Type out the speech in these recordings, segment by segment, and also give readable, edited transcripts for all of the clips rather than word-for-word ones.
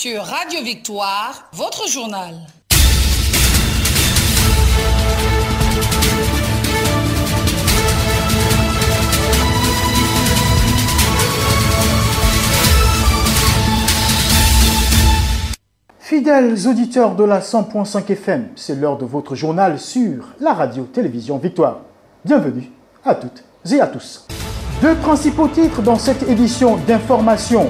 sur Radio Victoire, votre journal. Fidèles auditeurs de la 100.5 FM, c'est l'heure de votre journal sur la radio-télévision Victoire. Bienvenue à toutes et à tous. Deux principaux titres dans cette édition d'information.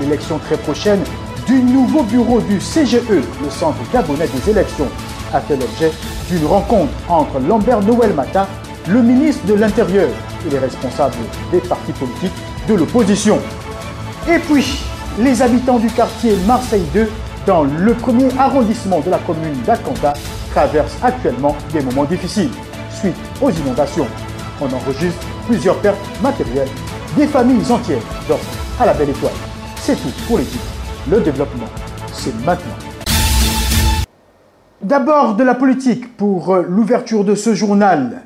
L'élection très prochaine du nouveau bureau du CGE, le Centre gabonais des élections, a fait l'objet d'une rencontre entre Lambert Noël Mata, le ministre de l'Intérieur, et les responsables des partis politiques de l'opposition. Et puis, les habitants du quartier Marseille 2, dans le premier arrondissement de la commune d'Akanda, traversent actuellement des moments difficiles suite aux inondations. On enregistre plusieurs pertes matérielles, des familles entières dorment à la belle étoile. C'est tout pour les titres. Le développement, c'est maintenant. D'abord de la politique pour l'ouverture de ce journal.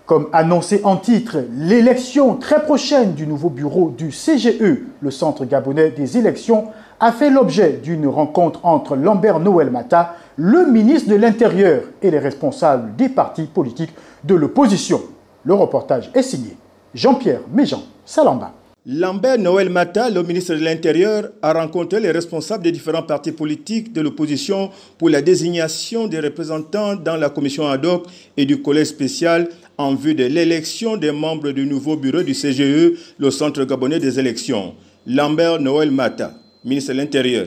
Comme annoncé en titre, l'élection très prochaine du nouveau bureau du CGE, le Centre gabonais des élections, a fait l'objet d'une rencontre entre Lambert Noël Mata, le ministre de l'Intérieur, et les responsables des partis politiques de l'opposition. Le reportage est signé Jean-Pierre Méjean Salamba. Lambert Noël Mata, le ministre de l'Intérieur, a rencontré les responsables des différents partis politiques de l'opposition pour la désignation des représentants dans la commission ad hoc et du collège spécial en vue de l'élection des membres du nouveau bureau du CGE, le Centre gabonais des élections. Lambert Noël Mata, ministre de l'Intérieur.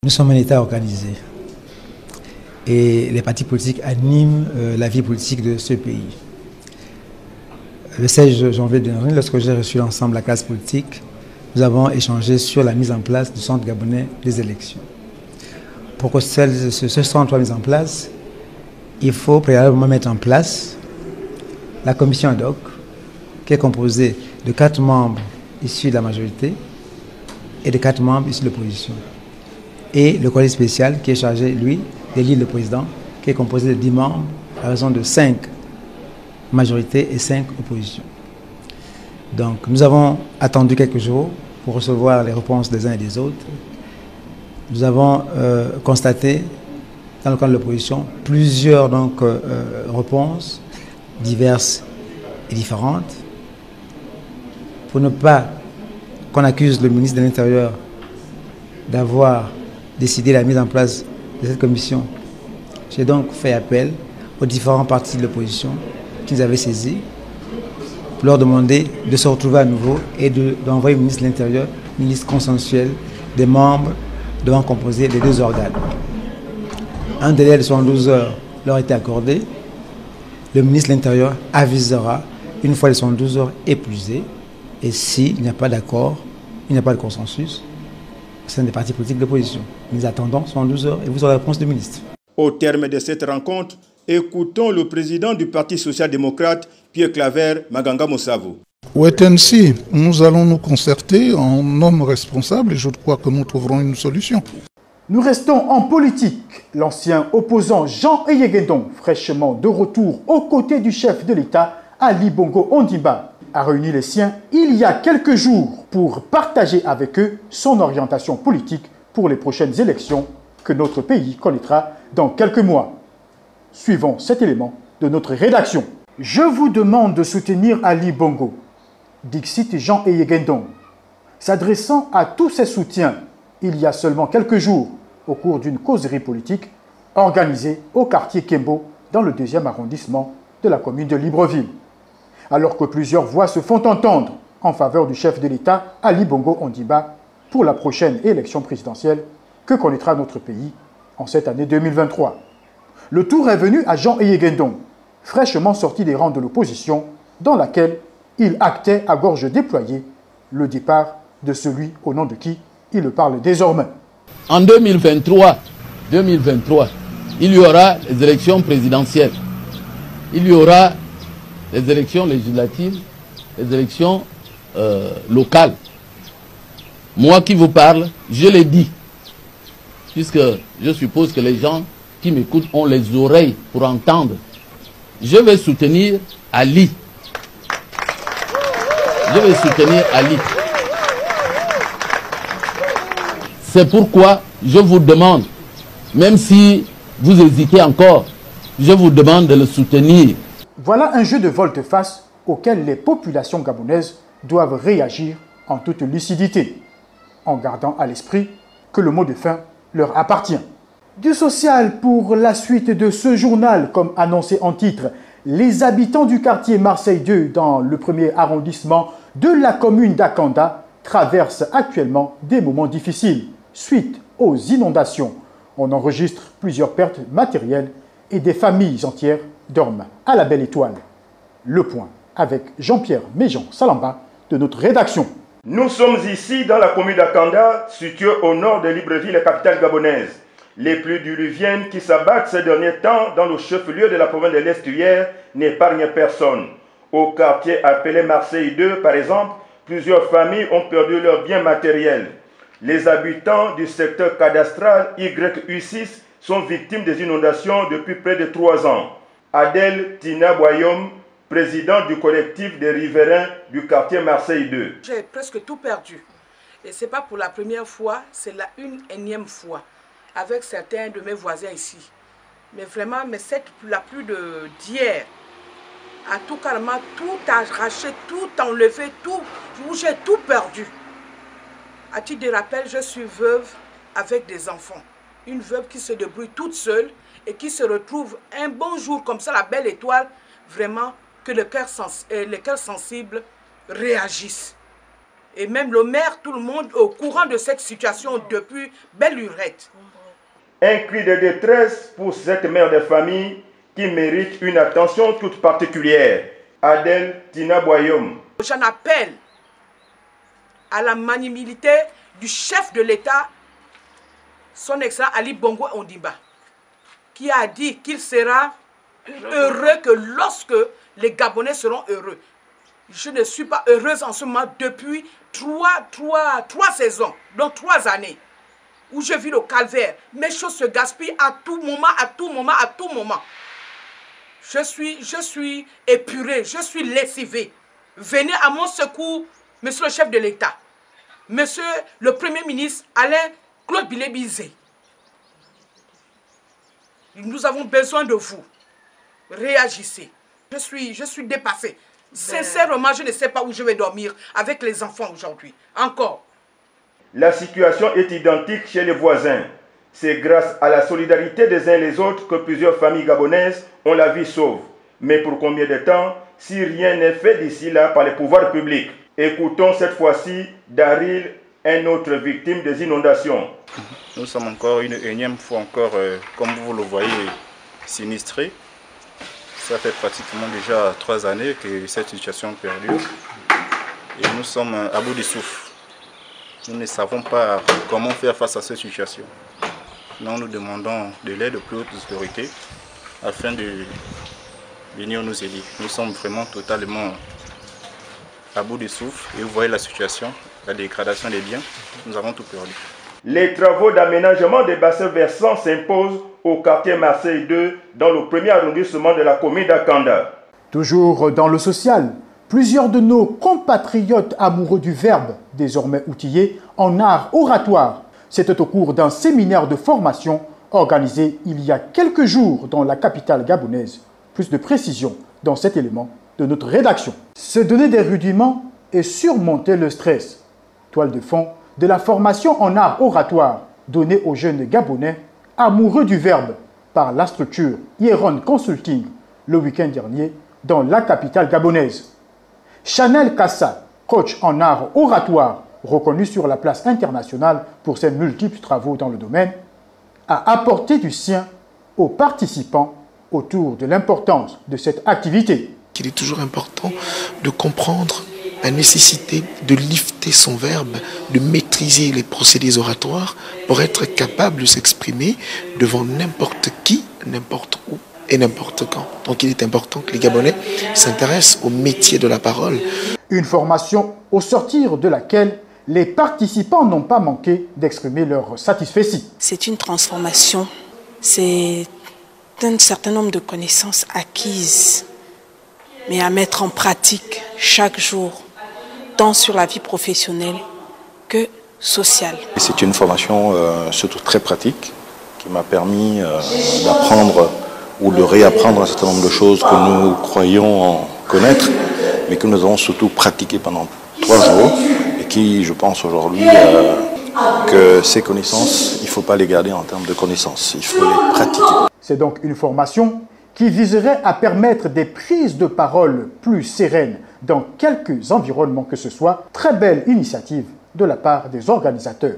Nous sommes un État organisé et les partis politiques animent la vie politique de ce pays. Le 16 janvier dernier, lorsque j'ai reçu l'ensemble de la classe politique, nous avons échangé sur la mise en place du Centre gabonais des élections. Pour que ce centre soit mis en place, il faut préalablement mettre en place la commission ad hoc, qui est composée de 4 membres issus de la majorité et de 4 membres issus de l'opposition. Et le collège spécial qui est chargé, lui, d'élire le président, qui est composé de 10 membres à raison de 5 majorité et 5 oppositions. Donc nous avons attendu quelques jours pour recevoir les réponses des uns et des autres. Nous avons constaté, dans le cadre de l'opposition, plusieurs réponses diverses et différentes. Pour ne pas qu'on accuse le ministre de l'Intérieur d'avoir décidé la mise en place de cette commission, j'ai donc fait appel aux différents partis de l'opposition qu'ils avaient saisis pour leur demander de se retrouver à nouveau et d'envoyer au ministre de l'Intérieur une liste consensuelle des membres devant composer les 2 organes. Un délai de 72 heures leur a été accordé. Le ministre de l'Intérieur avisera une fois les 72 heures épuisées, et s'il n'y a pas d'accord, il n'y a pas de consensus, c'est des partis politiques de l'opposition. Nous attendons 72 heures et vous aurez la réponse du ministre. Au terme de cette rencontre, écoutons le président du Parti social-démocrate, Pierre Claver Maganga Mosavo. Wait and see. Nous allons nous concerter en hommes responsables et je crois que nous trouverons une solution. Nous restons en politique. L'ancien opposant Jean Eyegendon, fraîchement de retour aux côtés du chef de l'État, Ali Bongo Ondimba, a réuni les siens il y a quelques jours pour partager avec eux son orientation politique pour les prochaines élections que notre pays connaîtra dans quelques mois. Suivons cet élément de notre rédaction. Je vous demande de soutenir Ali Bongo, dixit Jean Eyegendon, s'adressant à tous ses soutiens il y a seulement quelques jours au cours d'une causerie politique organisée au quartier Kembo dans le 2e arrondissement de la commune de Libreville. Alors que plusieurs voix se font entendre en faveur du chef de l'État Ali Bongo Ondimba pour la prochaine élection présidentielle que connaîtra notre pays en cette année 2023. Le tour est venu à Jean Eyegendon, fraîchement sorti des rangs de l'opposition, dans laquelle il actait à gorge déployée le départ de celui au nom de qui il parle désormais. En 2023, il y aura les élections présidentielles, il y aura les élections législatives, les élections locales. Moi qui vous parle, je l'ai dit, puisque je suppose que les gens qui m'écoutent ont les oreilles pour entendre. Je vais soutenir Ali. Je vais soutenir Ali. C'est pourquoi je vous demande, même si vous hésitez encore, je vous demande de le soutenir. Voilà un jeu de volte-face auquel les populations gabonaises doivent réagir en toute lucidité, en gardant à l'esprit que le mot de fin leur appartient. Du social pour la suite de ce journal, comme annoncé en titre, les habitants du quartier Marseille 2 dans le premier arrondissement de la commune d'Akanda traversent actuellement des moments difficiles suite aux inondations. On enregistre plusieurs pertes matérielles et des familles entières dorment à la belle étoile. Le point avec Jean-Pierre Méjean Salamba de notre rédaction. Nous sommes ici dans la commune d'Akanda, située au nord de Libreville, capitale gabonaise. Les pluies diluviennes qui s'abattent ces derniers temps dans le chef-lieu de la province de l'Estuaire n'épargnent personne. Au quartier appelé Marseille 2, par exemple, plusieurs familles ont perdu leurs biens matériels. Les habitants du secteur cadastral YU6 sont victimes des inondations depuis près de 3 ans. Adèle Tina Boyom, présidente du collectif des riverains du quartier Marseille 2. J'ai presque tout perdu. Et ce n'est pas pour la première fois, c'est la énième fois avec certains de mes voisins ici. Mais vraiment, la pluie d'hier a tout carrément, tout arraché, tout enlevé, j'ai tout perdu. À titre de rappel, je suis veuve avec des enfants. Une veuve qui se débrouille toute seule et qui se retrouve un bon jour comme ça, la belle étoile, vraiment que les cœurs sensibles réagissent. Et même le maire, tout le monde au courant de cette situation depuis belle lurette. Un cri de détresse pour cette mère de famille qui mérite une attention toute particulière. Adèle Tina Boyom. J'en appelle à la magnanimité du chef de l'État, son excellent Ali Bongo Ondimba, qui a dit qu'il sera heureux que lorsque les Gabonais seront heureux. Je ne suis pas heureuse en ce moment depuis trois saisons, donc 3 années, où je vis le calvaire. Mes choses se gaspillent à tout moment, à tout moment, à tout moment. Je suis épurée, je suis lessivée. Venez à mon secours, monsieur le chef de l'État, monsieur le Premier ministre Alain Claude Bilé-Bizé. Nous avons besoin de vous. Réagissez. Je suis dépassée. Sincèrement, je ne sais pas où je vais dormir avec les enfants aujourd'hui. Encore. La situation est identique chez les voisins. C'est grâce à la solidarité des uns et les autres que plusieurs familles gabonaises ont la vie sauve. Mais pour combien de temps, si rien n'est fait d'ici là par les pouvoirs publics? Écoutons cette fois-ci Daryl, une autre victime des inondations. Nous sommes encore une énième fois encore, comme vous le voyez, sinistrés. Ça fait pratiquement déjà 3 années que cette situation perdure. Et nous sommes à bout du souffle. Nous ne savons pas comment faire face à cette situation. Donc nous demandons de l'aide aux plus hautes autorités afin de venir nous aider. Nous sommes vraiment totalement à bout du souffle et vous voyez la situation, la dégradation des biens, nous avons tout perdu. Les travaux d'aménagement des bassins versants s'imposent au quartier Marseille 2 dans le premier arrondissement de la commune d'Akanda. Toujours dans le social, plusieurs de nos compatriotes amoureux du verbe, désormais outillés en art oratoire, c'était au cours d'un séminaire de formation organisé il y a quelques jours dans la capitale gabonaise. Plus de précision dans cet élément de notre rédaction. Se donner des rudiments et surmonter le stress. Toile de fond de la formation en art oratoire donnée aux jeunes Gabonais amoureux du verbe par la structure Hieron Consulting le week-end dernier dans la capitale gabonaise. Chanel Kassa, coach en art oratoire, reconnu sur la place internationale pour ses multiples travaux dans le domaine, a apporté du sien aux participants autour de l'importance de cette activité. Il est toujours important de comprendre la nécessité de lifter son verbe, de maîtriser les procédés oratoires pour être capable de s'exprimer devant n'importe qui, n'importe où et n'importe quand. Donc il est important que les Gabonais s'intéressent au métier de la parole. Une formation au sortir de laquelle les participants n'ont pas manqué d'exprimer leur satisfaction. C'est une transformation, c'est un certain nombre de connaissances acquises, mais à mettre en pratique chaque jour, tant sur la vie professionnelle que sociale. C'est une formation surtout très pratique qui m'a permis d'apprendre ou de réapprendre un certain nombre de choses que nous croyons connaître, mais que nous avons surtout pratiqué pendant 3 jours et qui, je pense aujourd'hui, que ces connaissances, il ne faut pas les garder en termes de connaissances, il faut les pratiquer. C'est donc une formation qui viserait à permettre des prises de parole plus sereines dans quelques environnements que ce soit. Très belle initiative de la part des organisateurs,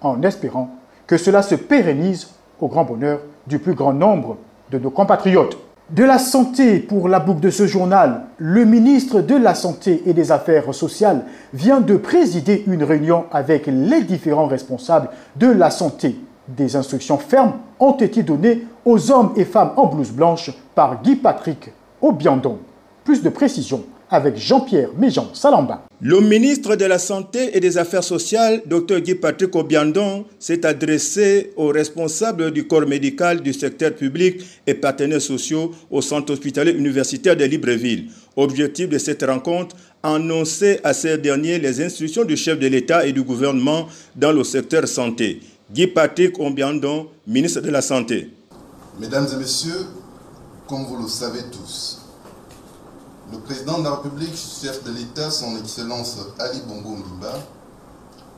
en espérant que cela se pérennise au grand bonheur du plus grand nombre de nos compatriotes. De la santé pour la boucle de ce journal, le ministre de la Santé et des Affaires sociales vient de présider une réunion avec les différents responsables de la santé. Des instructions fermes ont été données aux hommes et femmes en blouse blanche par Guy Patrick Obiandon. Plus de précisions avec Jean-Pierre Méjean Salamba. Le ministre de la Santé et des Affaires sociales, Dr Guy Patrick Obiandon, s'est adressé aux responsables du corps médical du secteur public et partenaires sociaux au centre hospitalier universitaire de Libreville. Objectif de cette rencontre, annoncer à ces derniers les instructions du chef de l'État et du gouvernement dans le secteur santé. Guy Patrick Obiandon, ministre de la Santé. Mesdames et messieurs, comme vous le savez tous, le président de la République, chef de l'État, son Excellence Ali Bongo Ondimba,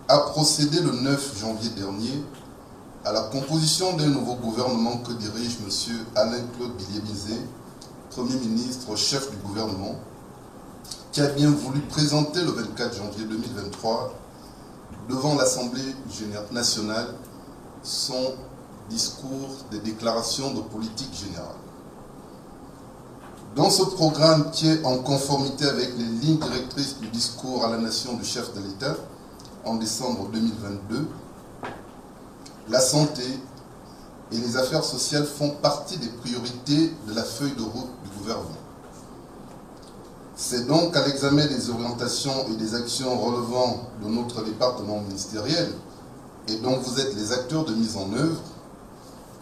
a procédé le 9 janvier dernier à la composition d'un nouveau gouvernement que dirige M. Alain-Claude Billié-Bizet, Premier ministre, chef du gouvernement, qui a bien voulu présenter le 24 janvier 2023 devant l'Assemblée nationale son discours des déclarations de politique générale. Dans ce programme qui est en conformité avec les lignes directrices du discours à la nation du chef de l'État en décembre 2022, la santé et les affaires sociales font partie des priorités de la feuille de route du gouvernement. C'est donc à l'examen des orientations et des actions relevant de notre département ministériel et dont vous êtes les acteurs de mise en œuvre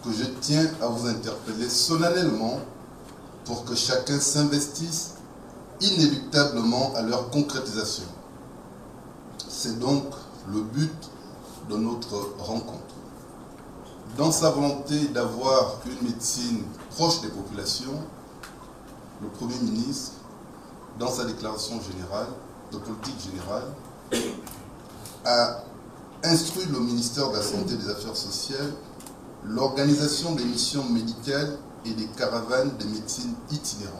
que je tiens à vous interpeller solennellement pour que chacun s'investisse inéluctablement à leur concrétisation. C'est donc le but de notre rencontre. Dans sa volonté d'avoir une médecine proche des populations, le Premier ministre, dans sa déclaration générale, de politique générale, a instruit le ministère de la Santé et des Affaires sociales l'organisation des missions médicales et des caravanes de médecine itinérantes.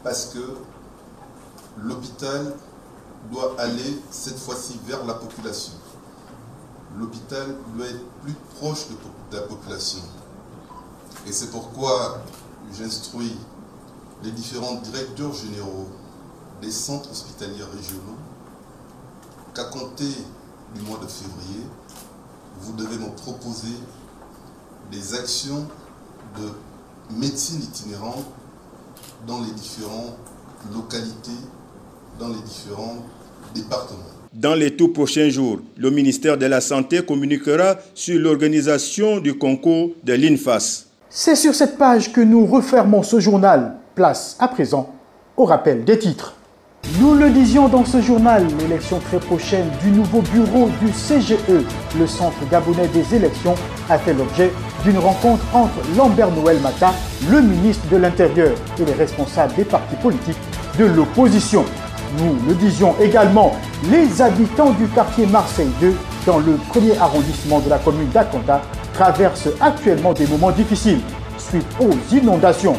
Parce que l'hôpital doit aller cette fois-ci vers la population. L'hôpital doit être plus proche de la population. Et c'est pourquoi j'instruis les différents directeurs généraux des centres hospitaliers régionaux qu'à compter du mois de février, vous devez me proposer des actions de médecine itinérante dans les différentes localités, dans les différents départements. Dans les tout prochains jours, le ministère de la Santé communiquera sur l'organisation du concours de l'INFAS. C'est sur cette page que nous refermons ce journal. Place à présent au rappel des titres. Nous le disions dans ce journal, l'élection très prochaine du nouveau bureau du CGE, le Centre gabonais des élections, a fait l'objet d'une rencontre entre Lambert Noël Mata, le ministre de l'Intérieur, et les responsables des partis politiques de l'opposition. Nous le disions également, les habitants du quartier Marseille 2, dans le premier arrondissement de la commune d'Akonda, traversent actuellement des moments difficiles suite aux inondations.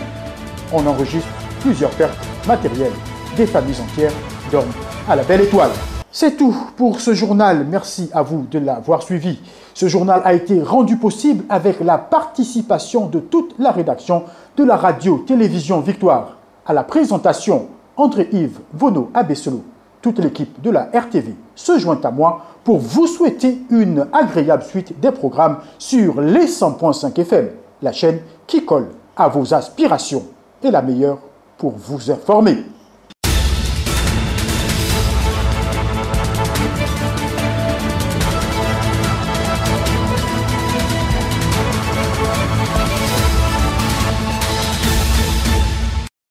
On enregistre plusieurs pertes matérielles. Des familles entières dorment à la belle étoile. C'est tout pour ce journal. Merci à vous de l'avoir suivi. Ce journal a été rendu possible avec la participation de toute la rédaction de la radio-télévision Victoire. À la présentation, André-Yves Vono Abesselo, toute l'équipe de la RTV se joint à moi pour vous souhaiter une agréable suite des programmes sur les 100.5 FM, la chaîne qui colle à vos aspirations et la meilleure pour vous informer.